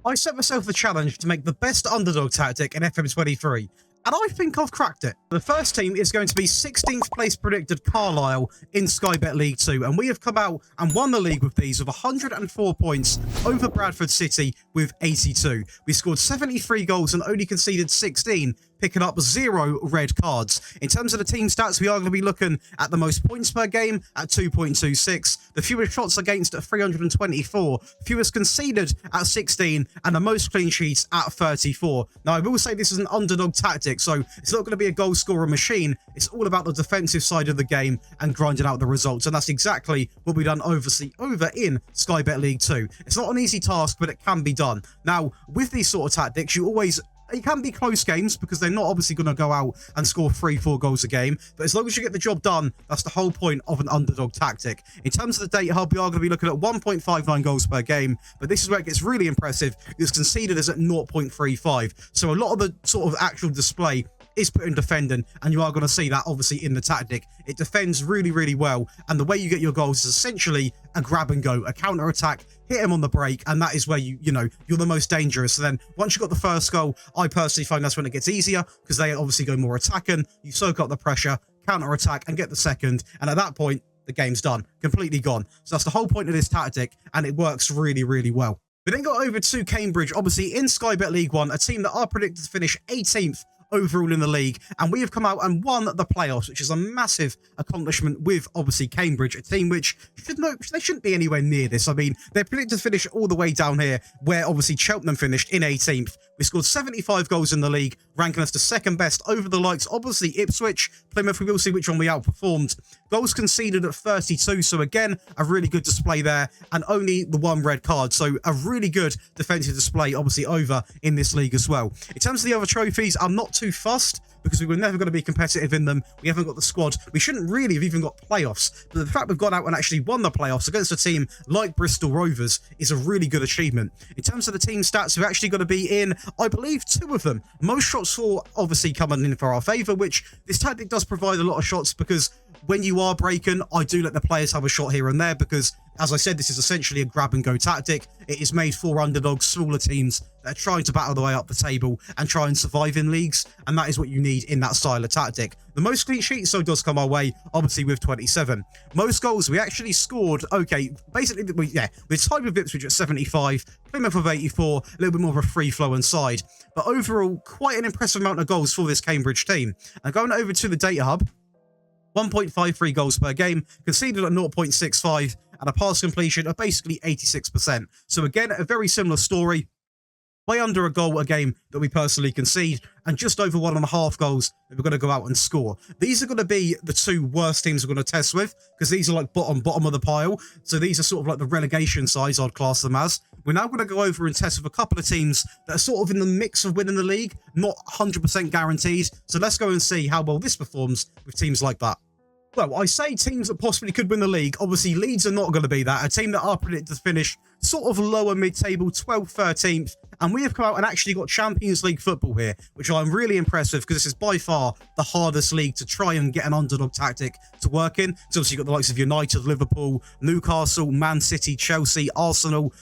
I set myself the challenge to make the best underdog tactic in FM23, and I think I've cracked it. The first team is going to be 16th place predicted Carlisle in Sky Bet League 2, and we have come out and won the league with these with 104 points over Bradford City with 82. We scored 73 goals and only conceded 16, picking up 0 red cards. In terms of the team stats, we are going to be looking at the most points per game at 2.26, the fewest shots against at 324, fewest conceded at 16, and the most clean sheets at 34. Now, I will say this is an underdog tactic, so it's not going to be a goal scorer machine. It's all about the defensive side of the game and grinding out the results, and that's exactly what we've done over in Sky Bet League 2. It's not an easy task, but it can be done. Now, with these sort of tactics, it can be close games because they're not obviously going to go out and score 3-4 goals a game. But as long as you get the job done, that's the whole point of an underdog tactic. In terms of the data hub, we are going to be looking at 1.59 goals per game. But this is where it gets really impressive. It's conceded is at 0.35. So a lot of the sort of actual display is put in defending, and you are going to see that obviously in the tactic. It defends really, really well, and the way you get your goals is essentially a grab and go, a counter attack, hit him on the break, and that is where you're the most dangerous. So then once you got the first goal, I personally find that's when it gets easier because they obviously go more attacking. You soak up the pressure, counter attack, and get the second, and at that point the game's done, completely gone. So that's the whole point of this tactic, and it works really, really well. We then got over to Cambridge, obviously in Sky Bet League 1, a team that are predicted to finish 18th overall in the league, and we have come out and won the playoffs, which is a massive accomplishment with obviously Cambridge, a team which they shouldn't be anywhere near this. I mean, they're predicted to finish all the way down here where obviously Cheltenham finished in 18th. We scored 75 goals in the league, ranking us the second best over the likes obviously Ipswich, Plymouth. We will see which one we outperformed. Goals conceded at 32, so again a really good display there, and only the 1 red card, so a really good defensive display obviously over in this league as well. In terms of the other trophies, I'm not too fussed because we were never going to be competitive in them. We haven't got the squad. We shouldn't really have even got playoffs. But the fact we've gone out and actually won the playoffs against a team like Bristol Rovers is a really good achievement. In terms of the team stats, we're actually going to be in, I believe, 2 of them. Most shots for obviously coming in for our favour, which this tactic does provide a lot of shots because when you are breaking, I do let the players have a shot here and there because, as I said, this is essentially a grab-and-go tactic. It is made for underdogs, smaller teams that are trying to battle their way up the table and try and survive in leagues, and that is what you need in that style of tactic. The most clean sheets, so does come our way, obviously with 27. Most goals, we actually scored, okay, basically, we're tied with Ipswich at 75, Plymouth with 84, a little bit more of a free-flow inside. But overall, quite an impressive amount of goals for this Cambridge team. And going over to the data hub, 1.53 goals per game, conceded at 0.65, and a pass completion of basically 86%. So again, a very similar story. Way under a goal a game that we personally concede, and just over 1.5 goals that we're going to go out and score. These are going to be the 2 worst teams we're going to test with, because these are like bottom of the pile. So these are sort of like the relegation sides, I'd class them as. We're now going to go over and test with a couple of teams that are sort of in the mix of winning the league, not 100% guaranteed. So let's go and see how well this performs with teams like that. Well, I say teams that possibly could win the league. Obviously, Leeds are not going to be that. A team that are predicted to finish sort of lower mid-table, 12th, 13th. And we have come out and actually got Champions League football here, which I'm really impressed with because this is by far the hardest league to try and get an underdog tactic to work in. So obviously you've got the likes of United, Liverpool, Newcastle, Man City, Chelsea, Arsenal.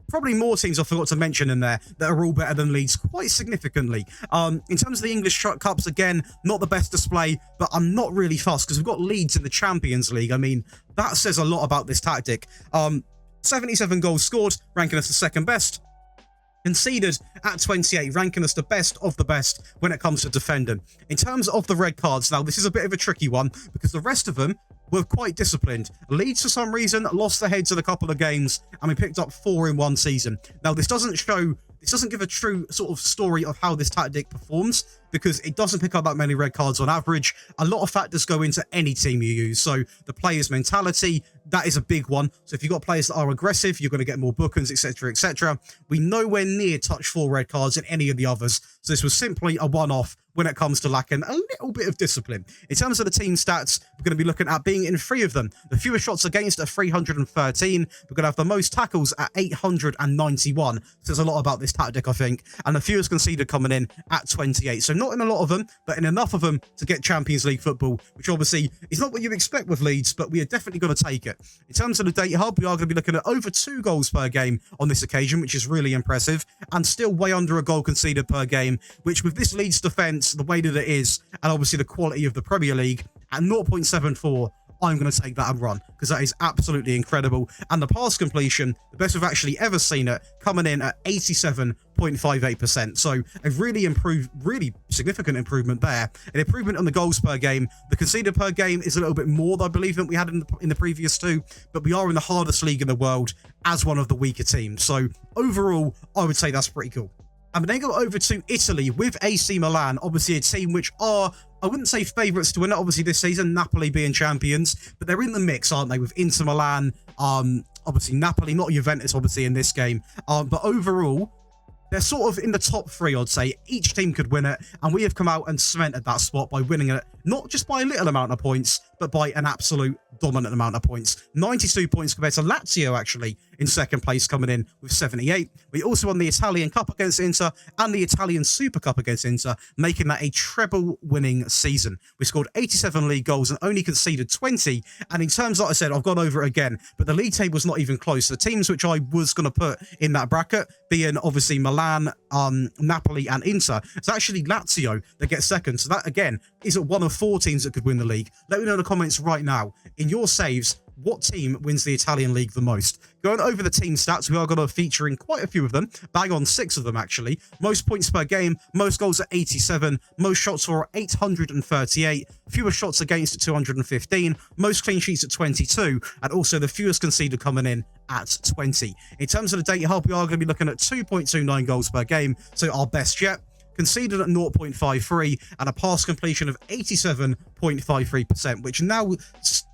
Probably more teams I forgot to mention in there that are all better than Leeds quite significantly. In terms of the English Cups, again, not the best display, but I'm not really fussed because we've got Leeds in the Champions League. I mean, that says a lot about this tactic. 77 goals scored, ranking us the second best. Conceded at 28, ranking us the best of the best when it comes to defending. In terms of the red cards, now this is a bit of a tricky one because the rest of them were quite disciplined. Leeds, for some reason, lost their heads in a couple of games, and we picked up 4 in 1 season. Now, this doesn't give a true sort of story of how this tactic performs because it doesn't pick up that many red cards on average. A lot of factors go into any team you use. So the player's mentality, that is a big one. So if you've got players that are aggressive, you're going to get more bookings, etc., etc. We nowhere near touch 4 red cards in any of the others. So this was simply a one-off when it comes to lacking a little bit of discipline. In terms of the team stats, we're going to be looking at being in 3 of them. The fewest shots against at 313. We're going to have the most tackles at 891. Says a lot about this tactic, I think. And the fewest conceded coming in at 28. So not in a lot of them, but in enough of them to get Champions League football, which obviously is not what you expect with Leeds, but we are definitely going to take it. it. In terms of the data hub, we are going to be looking at over 2 goals per game on this occasion, which is really impressive, and still way under a goal conceded per game, which with this Leeds defence, the way that it is, and obviously the quality of the Premier League, at 0.74, I'm going to take that and run, because that is absolutely incredible. And the pass completion, the best we've actually ever seen it, coming in at 87.58%. So a really significant improvement there. An improvement on the goals per game. The conceded per game is a little bit more, I believe, than we had in the previous 2, but we are in the hardest league in the world as one of the weaker teams. So overall, I would say that's pretty cool. And then go over to Italy with AC Milan, obviously a team which are, I wouldn't say favourites to win it, obviously this season, Napoli being champions, but they're in the mix, aren't they, with Inter Milan, obviously Napoli, not Juventus, obviously, in this game. But overall, they're sort of in the top 3, I'd say. Each team could win it, and we have come out and cemented that spot by winning it, not just by a little amount of points, but by an absolute dominant amount of points. 92 points compared to Lazio, actually, in second place, coming in with 78. We also won the Italian Cup against Inter and the Italian Super Cup against Inter, making that a treble-winning season. We scored 87 league goals and only conceded 20. And in terms, like I said, I've gone over it again, but the league table's not even close. The teams which I was going to put in that bracket, being obviously Milan, Napoli, and Inter, it's actually Lazio that gets second. So that, again, is one of 4 teams that could win the league. Let me know in the comments right now, in your saves, what team wins the Italian league the most? Going over the team stats, we are going to feature in quite a few of them, bang on 6 of them actually. Most points per game, most goals at 87, most shots for 838, fewer shots against at 215, most clean sheets at 22, and also the fewest conceded coming in at 20. In terms of the data hub, we are going to be looking at 2.29 goals per game, so our best yet. Conceded at 0.53 and a pass completion of 87.53%, which now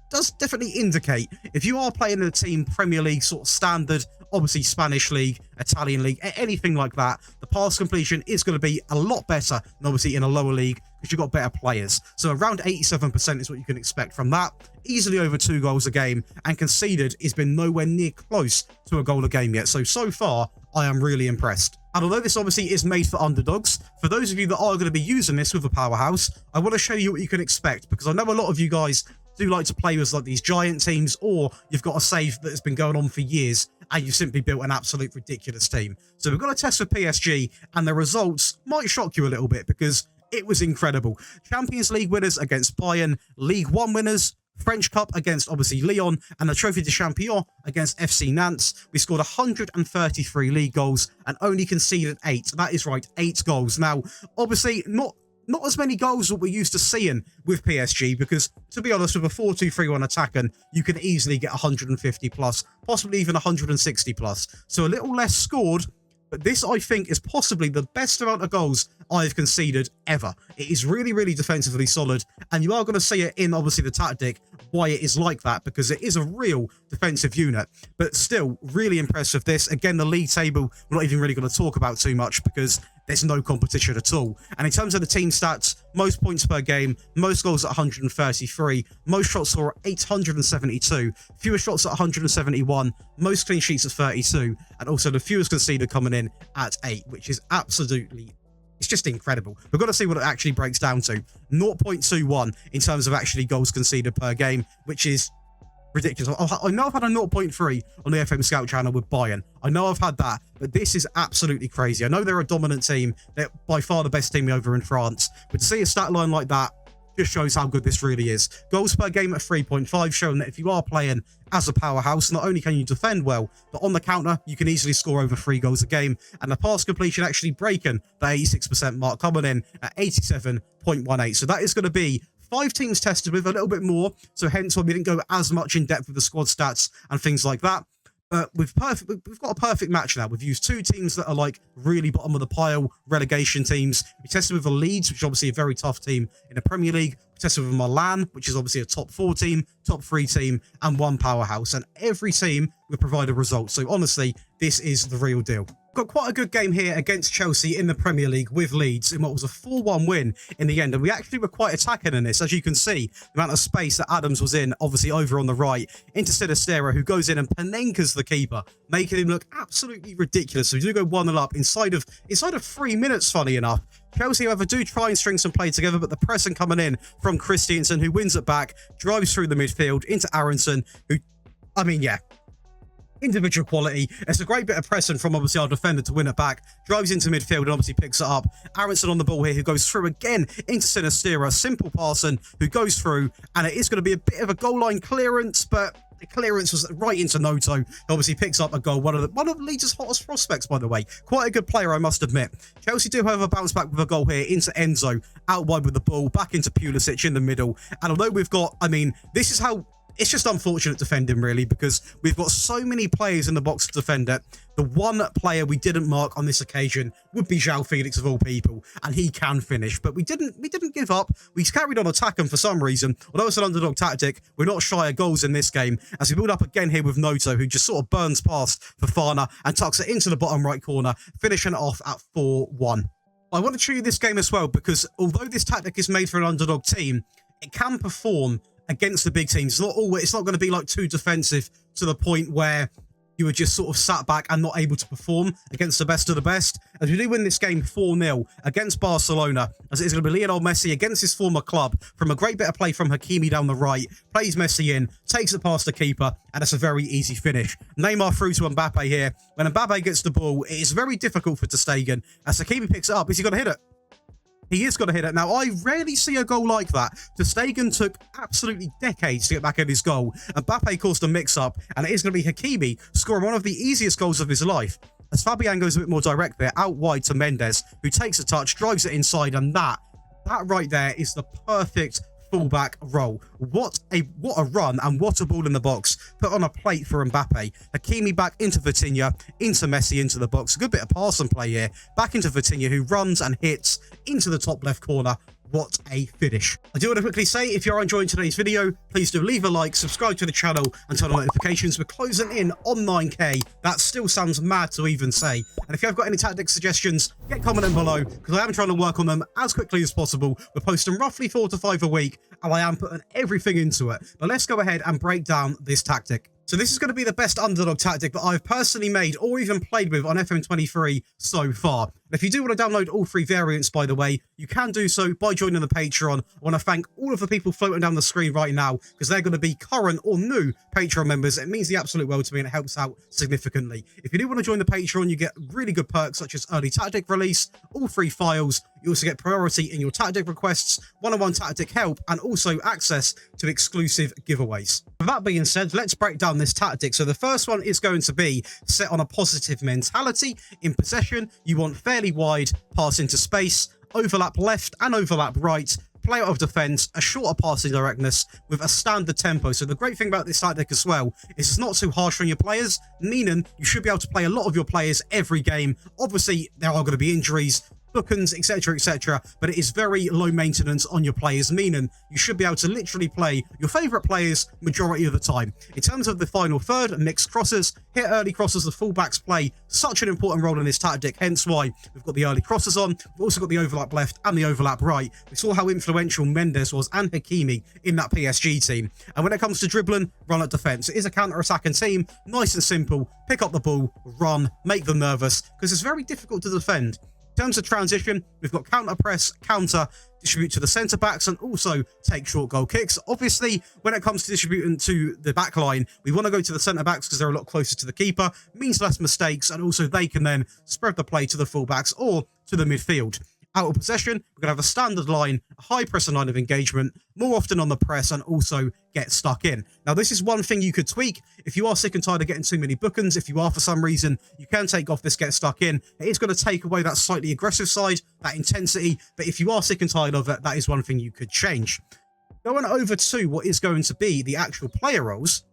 does definitely indicate if you are playing in a team Premier League sort of standard, obviously Spanish League, Italian League, anything like that, the pass completion is going to be a lot better than obviously in a lower league because you've got better players. So around 87% is what you can expect from that. Easily over 2 goals a game, and conceded has been nowhere near close to a goal a game yet. So far, I am really impressed. And although this obviously is made for underdogs, for those of you that are going to be using this with a powerhouse, I want to show you what you can expect, because I know a lot of you guys do like to play with like these giant teams, or you've got a save that has been going on for years and you've simply built an absolute ridiculous team. So we've got a test for PSG, and the results might shock you a little bit because it was incredible. Champions League winners against Bayern, League 1 winners, French Cup against obviously Lyon, and the Trophy de Champion against FC Nantes. We scored 133 league goals and only conceded 8. That is right, 8 goals. Now, obviously, not as many goals that we're used to seeing with PSG, because to be honest, with a 4-2-3-1 attacking, you can easily get 150 plus, possibly even 160 plus. So a little less scored, but this, I think, is possibly the best amount of goals I've conceded ever. It is really, really defensively solid, and you are going to see it in, obviously, the tactic, why it is like that, because it is a real defensive unit. But still, really impressive this. Again, the league table, we're not even really going to talk about too much, because there's no competition at all. And in terms of the team stats, most points per game, most goals at 133, most shots for 872, fewer shots at 171, most clean sheets at 32, and also the fewest conceded coming in at 8, which is absolutely, it's just incredible. We've got to see what it actually breaks down to. 0.21 in terms of actually goals conceded per game, which is ridiculous. I know I've had a 0.3 on the FM Scout channel with Bayern. I know I've had that, but this is absolutely crazy. I know they're a dominant team. They're by far the best team over in France. But to see a stat line like that just shows how good this really is. Goals per game at 3.5, showing that if you are playing as a powerhouse, not only can you defend well, but on the counter, you can easily score over 3 goals a game. And the pass completion actually breaking the 86% mark, coming in at 87.18. So that is going to be 5 teams tested with, a little bit more, so hence why we didn't go as much in depth with the squad stats and things like that. But we've got a perfect match now. We've used 2 teams that are like really bottom of the pile, relegation teams. We tested with the Leeds, which is obviously a very tough team in the Premier League. We tested with Milan, which is obviously a top 4 team, top 3 team, and 1 powerhouse. And every team will provide a result. So honestly, this is the real deal. Got quite a good game here against Chelsea in the Premier League with Leeds in what was a 4-1 win in the end. And we actually were quite attacking in this. As you can see, the amount of space that Adams was in, obviously over on the right, into Sinistera, who goes in and Panenka's the keeper, making him look absolutely ridiculous. So we do go 1-0 up inside of 3 minutes, funny enough. Chelsea, however, do try and string some play together, but the pressing coming in from Christiansen, who wins it back, drives through the midfield into Aronson, who I mean, yeah. Individual quality. It's a great bit of pressing from obviously our defender to win it back. Drives into midfield and obviously picks it up. Aronson on the ball here, who goes through again into Sinistera. Simple passing, who goes through, and it is going to be a bit of a goal line clearance, but the clearance was right into Noto. He obviously picks up a goal. One of Leeds' hottest prospects, by the way. Quite a good player, I must admit. Chelsea do, however, bounce back with a goal here into Enzo, out wide with the ball, back into Pulisic in the middle. And although we've got, I mean, this is how. It's just unfortunate defending, really, because we've got so many players in the box to defend it. The one player we didn't mark on this occasion would be João Felix, of all people, and he can finish. But we didn't give up. We carried on attacking for some reason. Although it's an underdog tactic, we're not shy of goals in this game, as we build up again here with Noto, who just sort of burns past Fofana and tucks it into the bottom right corner, finishing it off at 4-1. I want to show you this game as well, because although this tactic is made for an underdog team, it can perform against the big teams. It's not going to be like too defensive to the point where you were just sort of sat back and not able to perform against the best of the best. As we do win this game 4-0 against Barcelona, as it is going to be Lionel Messi against his former club from a great bit of play from Hakimi down the right, plays Messi in, takes it past the keeper, and it's a very easy finish. Neymar through to Mbappe here. When Mbappe gets the ball, it is very difficult for ter Stegen. As Hakimi picks it up, is he going to hit it? He is going to hit it. Now, I rarely see a goal like that. Ter Stegen took absolutely decades to get back at his goal. Mbappe caused a mix-up, and it is going to be Hakimi scoring one of the easiest goals of his life. As Fabian goes a bit more direct there, out wide to Mendes, who takes a touch, drives it inside, and that right there is the perfect fullback role. What a run, and what a ball in the box. Put on a plate for Mbappe. Hakimi back into Vitinha, into Messi, into the box. A good bit of pass and play here. Back into Vitinha, who runs and hits into the top left corner. What a finish. I do want to quickly say, if you're enjoying today's video, please do leave a like, subscribe to the channel, and turn on notifications. We're closing in on 9k. That still sounds mad to even say. And if you have got any tactic suggestions, get commenting below, because I am trying to work on them as quickly as possible. We're posting roughly 4 to 5 a week, and I am putting everything into it. But let's go ahead and break down this tactic. So this is going to be the best underdog tactic that I've personally made or even played with on FM23 so far. And if you do want to download all 3 variants, by the way, you can do so by joining the Patreon. I want to thank all of the people floating down the screen right now, because they're going to be current or new Patreon members. It means the absolute world to me, and it helps out significantly. If you do want to join the Patreon, you get really good perks such as early tactic release, all 3 files. You also get priority in your tactic requests, one-on-one tactic help, and also access to exclusive giveaways. With that being said, let's break down this tactic. So the first one is going to be set on a positive mentality. In possession, you want fairly wide, pass into space, overlap left and overlap right, play out of defence, a shorter passing directness with a standard tempo. So the great thing about this tactic as well is it's not too harsh on your players, meaning you should be able to play a lot of your players every game. Obviously, there are going to be injuries, bookings, etc, but it is very low maintenance on your players, meaning you should be able to literally play your favourite players majority of the time. In terms of the final third, mixed crosses, hit early crosses, the fullbacks play such an important role in this tactic, hence why we've got the early crosses on. We've also got the overlap left and the overlap right. We saw how influential Mendes was and Hakimi in that PSG team. And when it comes to dribbling, run at defence. It is a counter-attacking team, nice and simple. Pick up the ball, run, make them nervous, because it's very difficult to defend. In terms of transition, we've got counter press, counter, distribute to the centre backs, and also take short goal kicks. Obviously, when it comes to distributing to the back line, we want to go to the centre backs because they're a lot closer to the keeper, means less mistakes, and also they can then spread the play to the fullbacks or to the midfield. Out of possession, we're going to have a standard line, a high pressing line of engagement, more often on the press, and also get stuck in. Now, this is one thing you could tweak. If you are sick and tired of getting too many bookings, if you are for some reason, you can take off this get stuck in. It is going to take away that slightly aggressive side, that intensity, but if you are sick and tired of it, that is one thing you could change. Going over to what is going to be the actual player roles,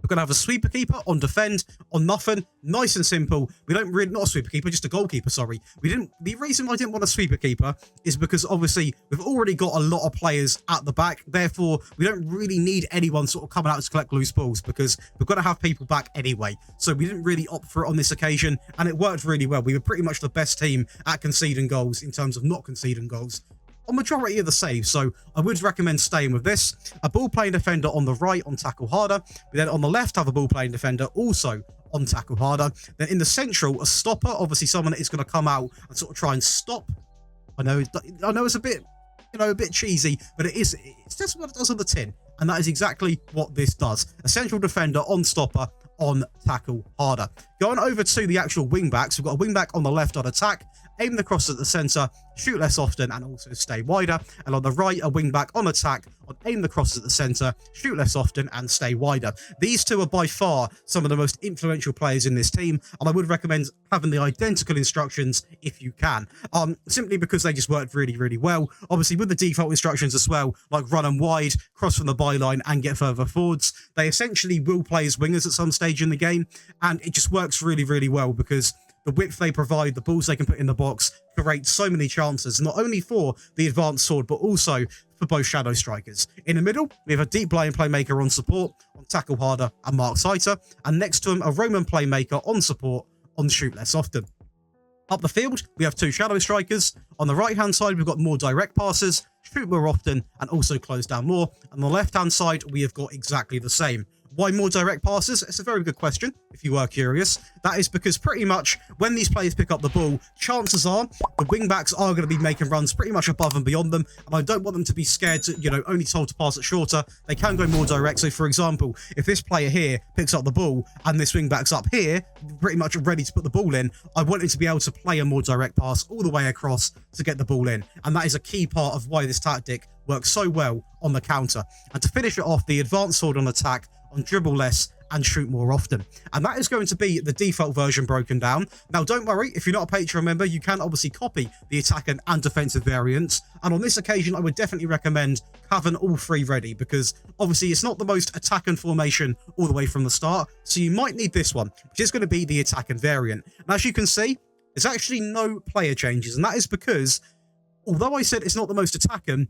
we're going to have a sweeper keeper on defend, on nothing, nice and simple. We don't really, not a sweeper keeper, just a goalkeeper, sorry. The reason I didn't want a sweeper keeper is because obviously we've already got a lot of players at the back. Therefore, we don't really need anyone sort of coming out to collect loose balls because we've got to have people back anyway. So we didn't really opt for it on this occasion, and it worked really well. We were pretty much the best team at conceding goals in terms of not conceding goals on majority of the saves, so I would recommend staying with this. A ball-playing defender on the right on tackle harder. We then on the left have a ball-playing defender also on tackle harder. Then in the central, a stopper, obviously someone that is going to come out and sort of try and stop. I know it's a bit, a bit cheesy, but it's just what it does on the tin. And that is exactly what this does. A central defender on stopper, on tackle harder. Going over to the actual wing backs, we've got a wing back on the left on attack, aim the cross at the centre, shoot less often and also stay wider. And on the right, a wing back on attack, on aim the cross at the centre, shoot less often and stay wider. These two are by far some of the most influential players in this team, and I would recommend having the identical instructions if you can, simply because they just work really, really well. Obviously, with the default instructions as well, like run and wide, cross from the byline and get further forwards, they essentially will play as wingers at some stage in the game, and it just works really, really well because the width they provide, the balls they can put in the box, create so many chances, not only for the advanced sword, but also for both shadow strikers. In the middle, we have a deep lying playmaker on support, on tackle harder and mark tighter, and next to him, a Roman playmaker on support, on shoot less often. Up the field, we have two shadow strikers. On the right-hand side, we've got more direct passes, shoot more often, and also close down more. And on the left-hand side, we have got exactly the same. Why more direct passes? It's a very good question, if you are curious. That is because pretty much when these players pick up the ball, chances are the wing-backs are going to be making runs pretty much above and beyond them, and I don't want them to be scared to, only told to pass it shorter. They can go more direct. So, for example, if this player here picks up the ball and this wing-back's up here, pretty much ready to put the ball in, I want him to be able to play a more direct pass all the way across to get the ball in, and that is a key part of why this tactic works so well on the counter. And to finish it off, the advanced sword on attack, on dribble less and shoot more often. And that is going to be the default version broken down. Now, don't worry, if you're not a Patreon member, you can obviously copy the attack and defensive variants. And on this occasion, I would definitely recommend having all three ready because obviously it's not the most attack and formation all the way from the start. So you might need this one, which is going to be the attack and variant. And as you can see, there's actually no player changes. And that is because, although I said it's not the most attacking,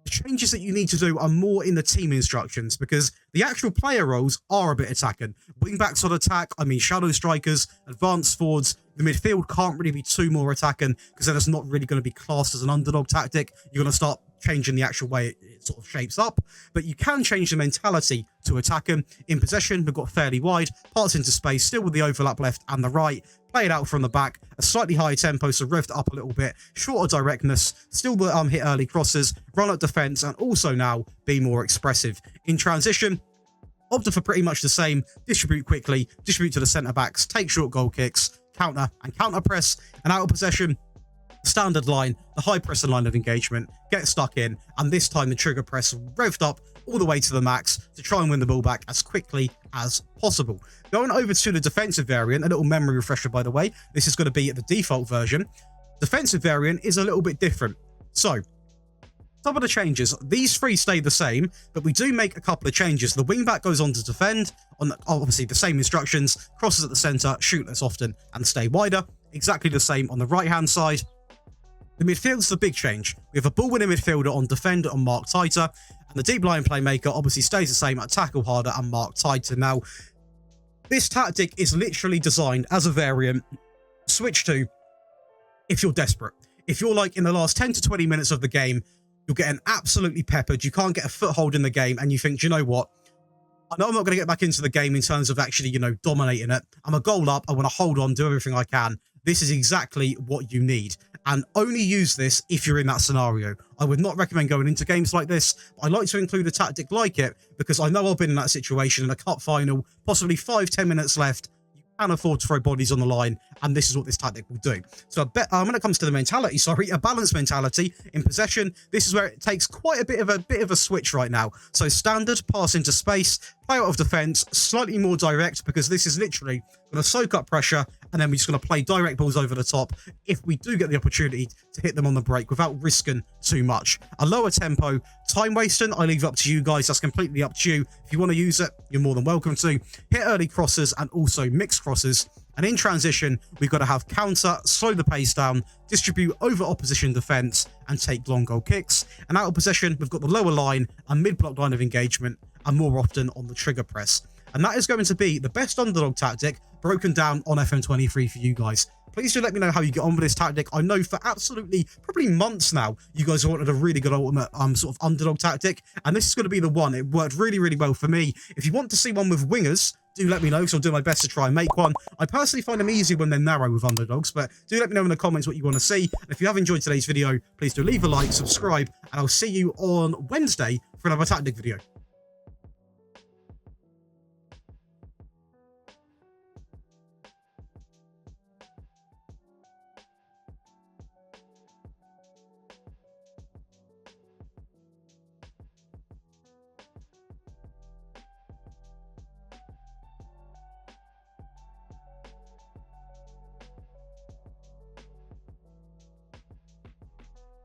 the changes that you need to do are more in the team instructions because the actual player roles are a bit attacking. Wingbacks on attack, shadow strikers, advanced forwards. The midfield can't really be too more attacking because then it's not really going to be classed as an underdog tactic. You're going to start changing the actual way it sort of shapes up, but you can change the mentality to attacking. In possession, we've got fairly wide, pass into space, still with the overlap left and the right, play it out from the back, a slightly higher tempo, so revved up a little bit, shorter directness, still the hit early crosses, run at defense, and also now be more expressive. In transition, opted for pretty much the same, distribute quickly, distribute to the centre backs, take short goal kicks, counter and counter press, and out of possession, standard line, the high press and line of engagement, get stuck in, and this time the trigger press revved up all the way to the max to try and win the ball back as quickly as possible. Going over to the defensive variant, a little memory refresher by the way, this is going to be the default version. Defensive variant is a little bit different. So, some of the changes, these three stay the same, but we do make a couple of changes. The wingback goes on to defend, on obviously the same instructions, crosses at the centre, shoot less often, and stay wider. Exactly the same on the right-hand side. The midfield's the big change. We have a ball-winning midfielder on defend on mark tighter, and the deep line playmaker obviously stays the same at tackle harder and mark tighter. Now, this tactic is literally designed as a variant, switch to if you're desperate. If you're like in the last 10 to 20 minutes of the game, you're getting absolutely peppered, you can't get a foothold in the game, and you think, do you know what? I know I'm not going to get back into the game in terms of actually, dominating it. I'm a goal up, I want to hold on, do everything I can. This is exactly what you need. And only use this if you're in that scenario. I would not recommend going into games like this. I like to include a tactic like it because I know I've been in that situation in a cup final, possibly 5-10 minutes left. You can afford to throw bodies on the line, and this is what this tactic will do. So when it comes to the mentality, a balanced mentality in possession, this is where it takes quite a bit of a switch right now. So standard, pass into space, play out of defense, slightly more direct because this is literally going to soak up pressure, and then we're just going to play direct balls over the top if we do get the opportunity to hit them on the break without risking too much. A lower tempo, time wasting, I leave up to you guys. That's completely up to you. If you want to use it, you're more than welcome to. Hit early crosses and also mixed crosses. And in transition, we've got to have counter, slow the pace down, distribute over opposition defense, and take long goal kicks. And out of possession, we've got the lower line and mid-block line of engagement, and more often on the trigger press. And that is going to be the best underdog tactic broken down on FM23 for you guys. Please do let me know how you get on with this tactic. I know for absolutely probably months now, you guys wanted a really good ultimate sort of underdog tactic, and this is going to be the one. It worked really, really well for me. If you want to see one with wingers, do let me know, because I'll do my best to try and make one. I personally find them easier when they're narrow with underdogs, but do let me know in the comments what you want to see. And if you have enjoyed today's video, please do leave a like, subscribe, and I'll see you on Wednesday for another tactic video.